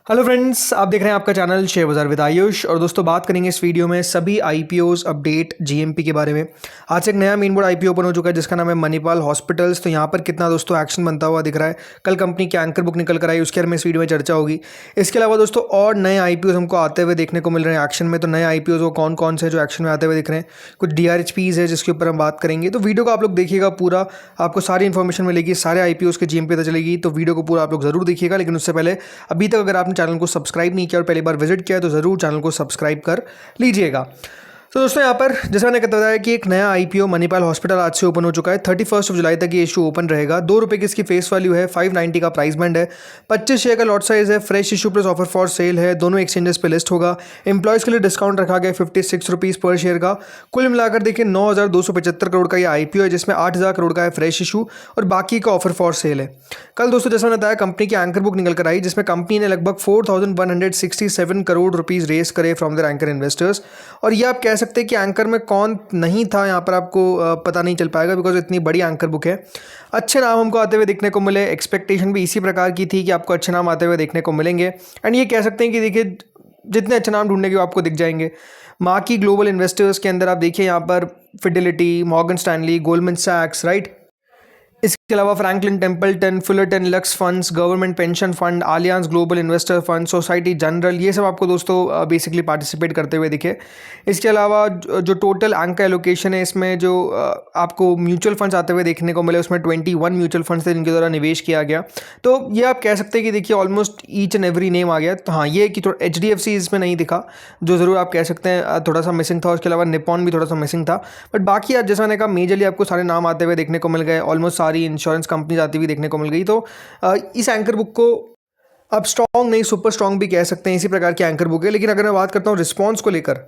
Hello friends, आप देख रहे हैं आपका चैनल शेयर बाजार विद आयुष। और दोस्तों बात करेंगे इस वीडियो में सभी आईपीओज अपडेट जीएमपी के बारे में। आज से एक नया मेन बोर्ड आईपीओ ओपन हो चुका है जिसका नाम है मणिपाल हॉस्पिटल्स। तो यहाँ पर कितना दोस्तों एक्शन बनता हुआ दिख रहा है। कल कंपनी की एंकर बुक निकल कर आई, उसके बारे में इस वीडियो में चर्चा होगी। इसके अलावा दोस्तों और नए आईपीओज हमको आते हुए देखने को मिल रहे हैं एक्शन में। तो नए आईपीओज वो कौन कौन से जो एक्शन में आते हुए दिख रहे हैं, कुछ डीआरएचपीज है जिसके ऊपर हम बात करेंगे। तो वीडियो को आप लोग देखिएगा पूरा, आपको सारी इन्फॉर्मेशन मिलेगी, सारे आईपीओज के जीएमपी पता चलेगी। तो वीडियो को पूरा आप लोग जरूर देखिएगा। लेकिन उससे पहले अभी तक अगर आपने चैनल को सब्सक्राइब नहीं किया और पहली बार विजिट किया है तो ज़रूर चैनल को सब्सक्राइब कर लीजिएगा। तो दोस्तों यहाँ पर जैसे मैंने बताया कि एक नया आईपीओ मणिपाल हॉस्पिटल आज से ओपन हो चुका है। 31 जुलाई तक ये इशू ओपन रहेगा। 2 रुपये की इसकी फेस वैल्यू है, 590 का प्राइस बैंड है, 25 शेयर का लॉट साइज है, fresh issue plus offer for sale है, दोनों एक्सचेंजेस पे लिस्ट होगा। एम्प्लॉयज़ के लिए डिस्काउंट रखा गया 56 रुपीज़ पर शेयर का। कुल मिलाकर देखिए 9,275 करोड़ का ये आईपीओ है, जिसमें 8,000 करोड़ का है फ्रेश इशू और बाकी का ऑफर फॉर सेल है। कल दोस्तों जैसा मैंने बताया कंपनी की एंकर बुक निकल कर आई, जिसमें कंपनी ने लगभग 4,167 करोड़ रुपीज़ रेस करे फ्रॉम देयर एंकर इन्वेस्टर्स। और ये आप कह सकते हैं कि एंकर में कौन नहीं था यहाँ पर आपको पता नहीं चल पाएगा, बिकॉज इतनी बड़ी एंकर बुक है। अच्छे नाम हमको आते हुए देखने को मिले, एक्सपेक्टेशन भी इसी प्रकार की थी कि आपको अच्छे नाम आते हुए देखने को मिलेंगे। एंड ये कह सकते हैं कि देखिए जितने अच्छे नाम ढूंढेंगे वो आपको दिख जाएंगे। मार्की ग्लोबल इन्वेस्टर्स के अंदर आप देखिए यहाँ पर फिडेलिटी, मॉर्गन स्टैनली, गोल्डमैन सैक्स, राइट। इसके अलावा Franklin Templeton, Fullerton, Lux funds, government pension fund, Allianz global investor fund, Societe Generale, ये सब आपको दोस्तों बेसिकली पार्टिसिपेट करते हुए दिखे। इसके अलावा जो टोटल एंकर एलोकेशन है, इसमें जो आपको म्यूचुअल फंड्स आते हुए देखने को मिले, उसमें 21 म्यूचुअल फंड्स थे जिनके द्वारा निवेश किया गया। तो ये आप कह सकते हैं कि देखिए almost each and every name आ गया। तो हाँ, ये कि थोड़ा HDFC इसमें नहीं दिखा, जो ज़रूर आप कह सकते हैं थोड़ा सा मिसिंग था। उसके अलावा निपॉन भी थोड़ा सा मिसिंग था। बट बाकी आज जैसा मैंने कहा मेजरली आपको सारे नाम आते हुए देखने को मिल गए। ऑलमोस्ट सारी इंश्योरेंस कंपनी आती हुई देखने को मिल गई। तो इस एंकर बुक को अब स्ट्रॉन्ग नहीं, सुपर स्ट्रॉन्ग भी कह सकते हैं, इसी प्रकार की एंकर बुक है। लेकिन अगर मैं बात करता हूँ रिस्पॉन्स को लेकर,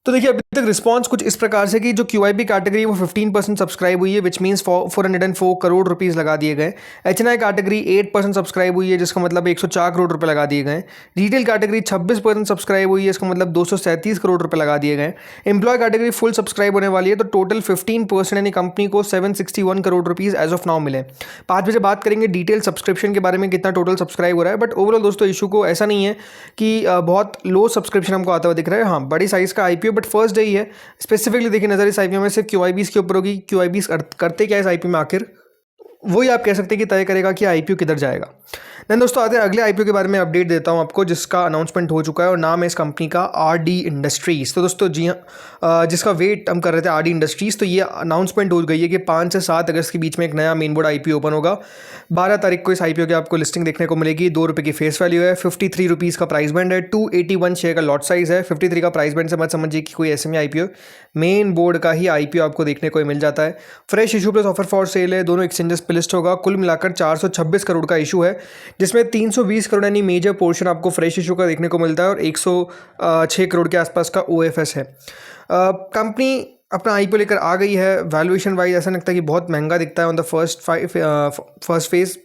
तो देखिए अभी तक रिस्पांस कुछ इस प्रकार से कि जो QIP कैटेगरी है वो 15% सब्सक्राइब हुई है, विच मीन्स 404 करोड़ रुपीज़ लगा दिए गए। HNI कैटेगरी 8% सब्सक्राइब हुई है, जिसका मतलब 104 करोड़ रुपए लगा दिए गए। रिटेल कैटेगरी 26% सब्सक्राइब हुई है, इसका मतलब 237 करोड़ रुपए लगा दिए गए। एम्प्लॉय कैटेगरी फुल सब्सक्राइब होने वाली है, तो टोटल 15% यानी कंपनी को 761 crore rupees as of now मिले। 5 बजे बात करेंगे डिटेल सब्सक्रिप्शन के बारे में, कितना टोटल सब्सक्राइब हो रहा है। बट ओवरऑल दोस्तों इशू को ऐसा नहीं है कि बहुत लो सब्सक्रिप्शन हमको आता हुआ दिख रहा है। हाँ, बड़ी साइज़ का IPO, बट फर्स्ट डे ही है। स्पेसिफिकली देखिए नजर इस आईपीओ में सिर्फ QIBs के ऊपर होगी। QIBs करते क्या इस आईपीओ में आखिर, वही आप कह सकते हैं कि तय करेगा कि आईपीओ किधर जाएगा। देन दोस्तों आते हैं अगले आईपीओ के बारे में अपडेट देता हूं आपको, जिसका अनाउंसमेंट हो चुका है और नाम है इस कंपनी का RD इंडस्ट्रीज़। तो दोस्तों जी हाँ, जिसका वेट हम कर रहे थे RD इंडस्ट्रीज़, तो ये अनाउंसमेंट हो गई है कि 5 से 7 अगस्त के बीच में एक नया मेन बोर्ड आईपीओ ओपन होगा। 12 तारीख को इस आईपीओ की आपको लिस्टिंग देखने को मिलेगी। 2 रुपये की फेस वैल्यू है, 53 रुपीज़ का प्राइस बैंड है, 281 शेयर का लॉट साइज है। 53 का प्राइस बैंड से मत समझिए कि कोई SME आईपीओ, मेन बोर्ड का ही आईपीओ आपको देखने को मिल जाता है। Fresh issue plus offer for sale है, दोनों एक्सचेंजेस पे लिस्ट होगा। कुल मिलाकर 426 करोड़ का इशू है, जिसमें 320 करोड़ यानी मेजर पोर्शन आपको फ्रेश इशू का देखने को मिलता है और 106 करोड़ के आसपास का OFS है। कंपनी अपना आईपीओ लेकर आ गई है। वैल्यूएशन वाइज ऐसा लगता है कि बहुत महंगा दिखता है on the first phase,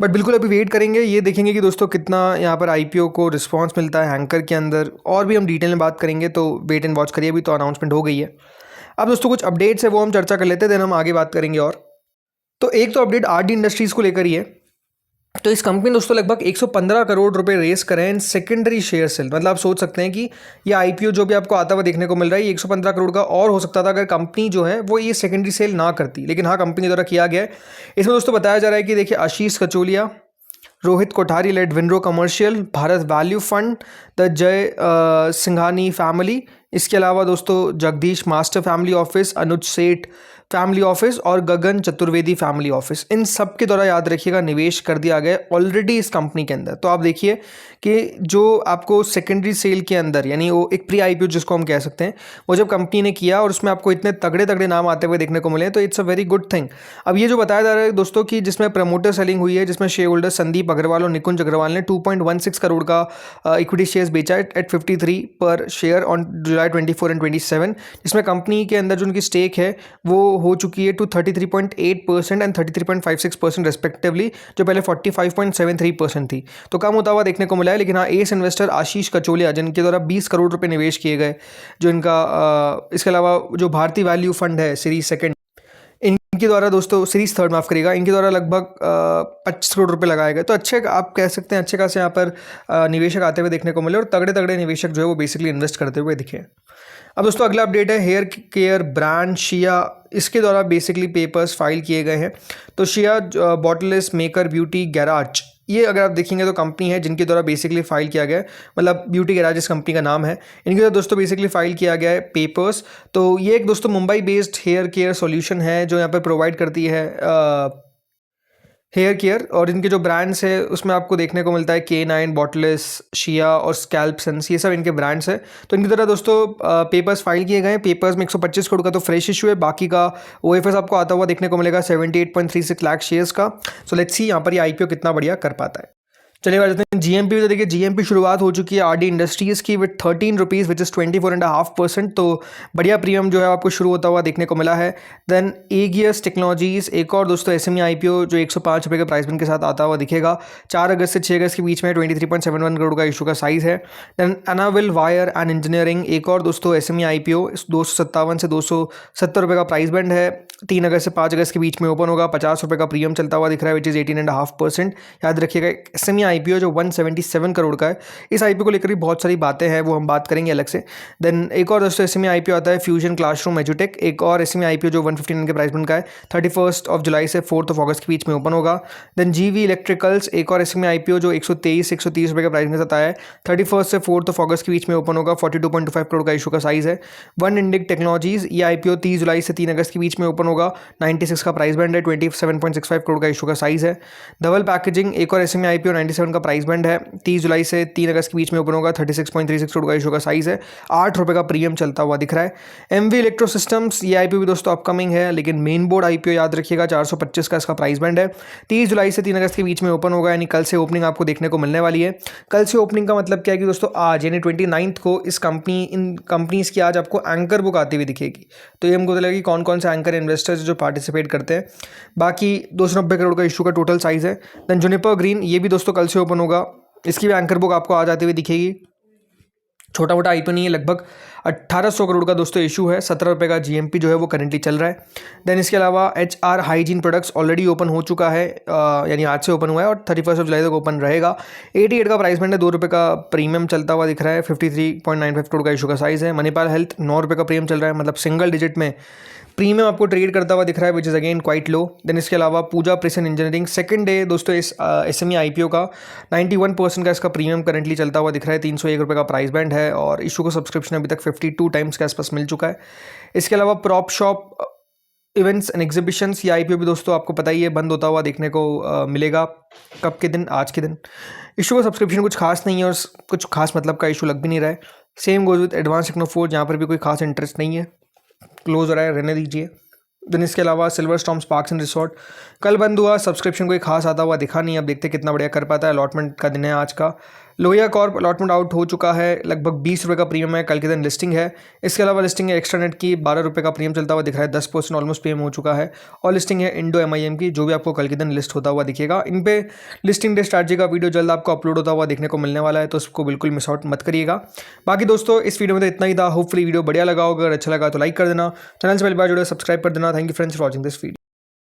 but बिल्कुल अभी वेट करेंगे, ये देखेंगे कि दोस्तों कितना यहाँ पर आईपीओ को रिस्पांस मिलता है एंकर के अंदर। और भी हम डिटेल में बात करेंगे, तो वेट एंड वॉच करिए। अभी तो अनाउंसमेंट हो गई है। अब दोस्तों कुछ अपडेट्स है वो हम चर्चा कर लेते हैं, देन हम आगे बात करेंगे। और तो एक तो अपडेट RD इंडस्ट्रीज़ को लेकर ही है। तो इस कंपनी ने दोस्तों लगभग 115 करोड़ रुपए रेस करें इन सेकेंडरी शेयर सेल। मतलब आप सोच सकते हैं कि ये आईपीओ जो भी आपको आता हुआ देखने को मिल रहा है, ये 115 करोड़ का और हो सकता था अगर कंपनी जो है वो ये सेकेंडरी सेल ना करती। लेकिन हाँ, कंपनी द्वारा किया गया है। इसमें दोस्तों बताया जा रहा है कि देखिए Ashish Kacholia, Rohit Kothari led Winro Commercial, Bharat Value Fund, the Jai Singhani family, इसके अलावा दोस्तों Jagdish Master family office, Anuj Seth family office और गगन चतुर्वेदी फैमिली ऑफिस, इन सब के द्वारा याद रखिएगा निवेश कर दिया गया ऑलरेडी इस कंपनी के अंदर। तो आप देखिए कि जो आपको सेकेंडरी सेल के अंदर, यानी वो एक प्री आईपीओ जिसको हम कह सकते हैं, वो जब कंपनी ने किया और उसमें आपको इतने तगड़े तगड़े नाम आते हुए देखने को मिले, तो it's a very good thing. अब ये जो बताया जा रहा है दोस्तों कि जिसमें प्रमोटर सेलिंग हुई है, जिसमें शेयर होल्डर संदीप अग्रवाल और निकुंज अग्रवाल ने 2.16 करोड़ का इक्विटी शेयर्स बेचा है एट 53 पर शेयर ऑन जुलाई 24 एंड 27, जिसमें कंपनी के अंदर जो उनकी स्टेक है वो हो चुकी है टू 33.8% एंड 33.56% रेस्पेक्टिवली, जो पहले 45.73% थी। तो कम होता हुआ देखने को मिला है। लेकिन हाँ, एस इन्वेस्टर आशीष कचोलिया जिनके द्वारा 20 करोड़ रुपए निवेश किए गए, जो इनका इसके अलावा जो भारतीय वैल्यू फंड है सीरीज सेकंड, इनके द्वारा दोस्तों सीरीज थर्ड माफ़ करिएगा, इनके द्वारा लगभग 25 करोड़ रुपए लगाए गए। तो अच्छे आप कह सकते हैं अच्छे खासे यहाँ पर निवेशक आते हुए देखने को मिले और तगड़े तगड़े निवेशक जो है वो बेसिकली इन्वेस्ट करते हुए दिखे। अब दोस्तों अगला अपडेट है हेयर केयर ब्रांड शिया, इसके द्वारा बेसिकली पेपर्स फाइल किए गए हैं। तो शिया बॉटलेस मेकर ब्यूटी गैराज, ये अगर आप देखेंगे तो कंपनी है जिनके द्वारा बेसिकली फाइल किया गया है, मतलब ब्यूटी गैराज इस कंपनी का नाम है। इनके द्वारा दोस्तों बेसिकली फाइल किया गया है पेपर्स। तो ये एक दोस्तों Mumbai based hair care solution है जो यहाँ पर प्रोवाइड करती है हेयर केयर, और इनके जो ब्रांड्स है उसमें आपको देखने को मिलता है K9, बॉटलेस, शिया और स्कैल्प सेंस, ये सब इनके ब्रांड्स है। तो इनकी तरह दोस्तों पेपर्स फाइल किए गए हैं। पेपर्स में 125 करोड़ का तो फ्रेश इशू है, बाकी का OFS आपको आता हुआ देखने को मिलेगा 78.36 लाख शेयर्स का। सो लेट्स सी यहाँ पर ये IPO कितना बढ़िया कर पाता है। चलिए बात करते हैं GMP। तो देखिए GMP शुरुआत हो चुकी है RD इंडस्ट्रीज़ की विद 13 रुपीज़ विच इज़ 24.5%। तो बढ़िया प्रीमियम जो है आपको शुरू होता हुआ देखने को मिला है। देन एगियस टेक्नोलॉजीज़ एक और दोस्तों SME IPO जो 105 रुपये के प्राइस बिन के साथ आता हुआ दिखेगा। 4 अगस्त से 6 अगस्त के बीच में 23.71 करोड़ का इशू का साइज़ है। देन एनाविल वायर एंड इंजीनियरिंग एक और दोस्तों SME IPO 257 से 270 रुपये का प्राइस बैंड है। 3 अगस्त से 5 अगस्त के बीच में ओपन होगा। 50 रुपये का प्रीमियम चलता हुआ दिख रहा है विच इज़ 18.5%। याद रखिएगा SME IPO जो 177 करोड़ का है। इस IPO को लेकर भी बहुत सारी बातें हैं, वो हम बात करेंगे अलग से। देन एक और दोस्तों SME IPO आता है फ्यूजन क्लासरूम एजुटेक, एक और SME IPO जो 159 के प्राइस बन का है। 31 जुलाई से 4 अगस्त के बीच में ओपन होगा। देन GV इलेक्ट्रिकल्स एक और SME IPO जो 130 रुपये के प्राइस में आता है। 31 से 4 अगस्त के बीच में ओपन होगा। 42.25 करोड़ का इशू का साइज़ है। वन इंडिक टेक्नोलॉजीज़ ये IPO 30 जुलाई से 3 अगस्त के बीच में ओपन होगा। 96 का प्राइस बैंड है। 27.65 करोड़ का इशू का साइज़ है। धवल पैकेजिंग एक और SME IPO 97 का प्राइस बैंड है। 30 जुलाई से 3 अगस्त के बीच में ओपन होगा। 36.36 करोड़ का इशू का साइज़ है। 8 रुपये का प्रीमियम चलता हुआ दिख रहा है। MV इलेक्ट्रो सिस्टम्स ये IPO भी दोस्तों अपकमिंग है, लेकिन मेन बोर्ड IPO याद रखिएगा 425 का इसका प्राइस बैंड है। 30 जुलाई से 3 अगस्त के बीच में ओपन होगा, यानी कल से ओपनिंग आपको देखने को मिलने वाली है। कल से ओपनिंग का मतलब क्या है कि दोस्तों आज यानी 29 को इन कंपनीज़ की आज आपको एंकर बुक आती हुई दिखेगी। तो ये हमको लगेगा कि कौन कौन से एंकर इन्वेस्टर्स जो पार्टिसिपेट करते हैं। बाकी 290 करोड़ का इशू का टोटल साइज़ है। देन जुनिपर ग्रीन ये भी दोस्तों कल से ओपन होगा, इसकी भी एंकर बुक आपको आ जाती हुई दिखेगी। छोटा मोटा IPO नहीं है, लगभग 1800 करोड़ का दोस्तों इशू है। 17 रुपये का GMP जो है वो करंटली चल रहा है। देन इसके अलावा HR hygiene products already open हो चुका है, यानी आज से ओपन हुआ है और 31 जुलाई तक ओपन रहेगा। 88 का प्राइस बैंड है। 2 रुपये का प्रीमियम चलता हुआ दिख रहा है। 53.95 करोड़ का इशू का साइज़ है। मणिपाल हेल्थ 9 रुपये का प्रीमियम चल रहा है, मतलब सिंगल डिजिट में प्रीमियम आपको ट्रेड करता हुआ दिख रहा है which is again quite low. Then इसके अलावा Pooja president engineering second day दोस्तों इस SME IPO का 91% का इसका प्रीमियम करंटली चलता हुआ दिख रहा है। 301 रुपये का प्राइस बैंड है और इशू को सब्सक्रिप्शन अभी तक 52 टाइम्स के आसपास मिल चुका है। इसके अलावा prop shop events and exhibitions ये IPO भी दोस्तों आपको पता ही है बंद होता हुआ देखने को मिलेगा। कब के दिन? आज के दिन। इशू का सब्सक्रिप्शन कुछ खास नहीं है और कुछ खास मतलब का इशू लग भी नहीं रहा है। सेम गोज विद एडवांस टेक्नोफोर्ज, जहाँ पर भी कोई खास इंटरेस्ट नहीं है, क्लोज हो रहा है, रहने दीजिए। देन इसके अलावा silver storm parks and resort कल बंद हुआ, सब्सक्रिप्शन कोई खास आता हुआ दिखा नहीं। अब देखते कितना बढ़िया कर पाता है। अलॉटमेंट का दिन है आज का। लोहिया कॉर्प अलॉटमेंट आउट हो चुका है, लगभग 20 रुपये का प्रीमियम है। कल के दिन लिस्टिंग है। इसके अलावा लिस्टिंग है एक्स्ट्रा नेट की 12 रुपये का प्रीमियम चलता हुआ दिख रहा है। 10% ऑलमोस्ट प्रीमियम हो चुका है। और लिस्टिंग है इंडो MIM की, जो भी आपको कल के दिन लिस्ट होता हुआ दिखेगा। इन पे लिस्टिंग डे स्ट्रैटेजी का वीडियो जल्द आपको अपलोड होता हुआ देखने को मिलने वाला है, तो उसको बिल्कुल मिस आउट मत करिएगा। बाकी दोस्तों इस वीडियो में तो इतना ही था। होपफुली वीडियो बढ़िया लगा होगा, अगर अच्छा लगा तो लाइक कर देना, चैनल से पहली बार जुड़े सब्सक्राइब कर देना। Thank you friends for watching this video.